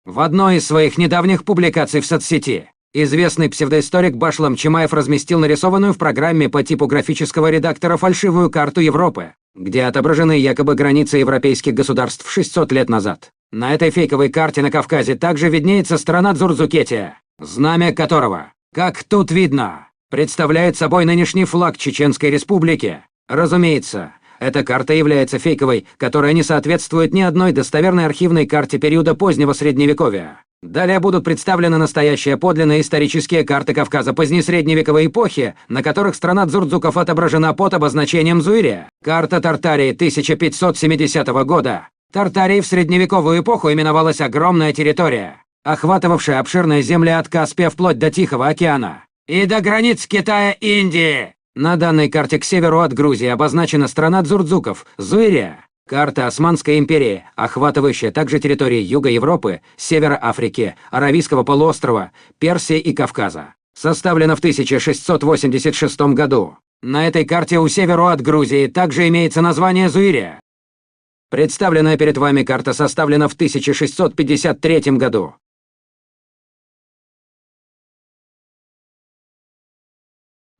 В одной из своих недавних публикаций в соцсети известный псевдоисторик Башлам Чимаев разместил нарисованную в программе по типу графического редактора фальшивую карту Европы, где отображены якобы границы европейских государств 600 лет назад. На этой фейковой карте на Кавказе также виднеется страна Дзурдзукетия, знамя которого, как тут видно, представляет собой нынешний флаг Чеченской Республики. Разумеется, эта карта является фейковой, которая не соответствует ни одной достоверной архивной карте периода позднего Средневековья. Далее будут представлены настоящие подлинные исторические карты Кавказа позднесредневековой эпохи, на которых страна дзурдзуков отображена под обозначением Зуирия. Карта Тартарии 1570 года. Тартарией в средневековую эпоху именовалась огромная территория, охватывавшая обширные земли от Каспия вплоть до Тихого океана и до границ Китая и Индии. На данной карте к северу от Грузии обозначена страна дзурдзуков, Зуирия. Карта Османской империи, охватывающая также территории Юга Европы, Севера Африки, Аравийского полуострова, Персии и Кавказа. Составлена в 1686 году. На этой карте у северу от Грузии также имеется название Зуирия. Представленная перед вами карта составлена в 1653 году.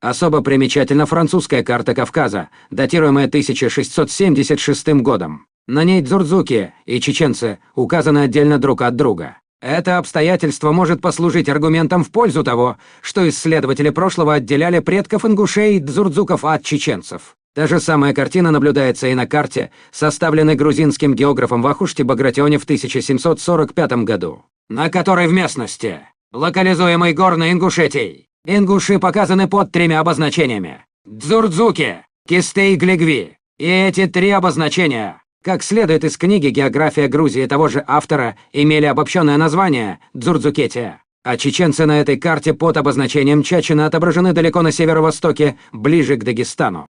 Особо примечательна французская карта Кавказа, датируемая 1676 годом. На ней дзурдзуки и чеченцы указаны отдельно друг от друга. Это обстоятельство может послужить аргументом в пользу того, что исследователи прошлого отделяли предков ингушей и дзурдзуков от чеченцев. Та же самая картина наблюдается и на карте, составленной грузинским географом Вахушти Багратионе в 1745 году, на которой в местности, локализуемой Горной Ингушетией, ингуши показаны под 3 обозначениями: Дзурдзуки, Кисте и Глегви. И эти 3 обозначения, как следует из книги «География Грузии» того же автора, имели обобщенное название Дзурдзукетия. А чеченцы на этой карте под обозначением Чачина отображены далеко на северо-востоке, ближе к Дагестану.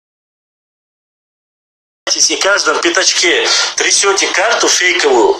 И каждом пятачке трясете карту фейковую.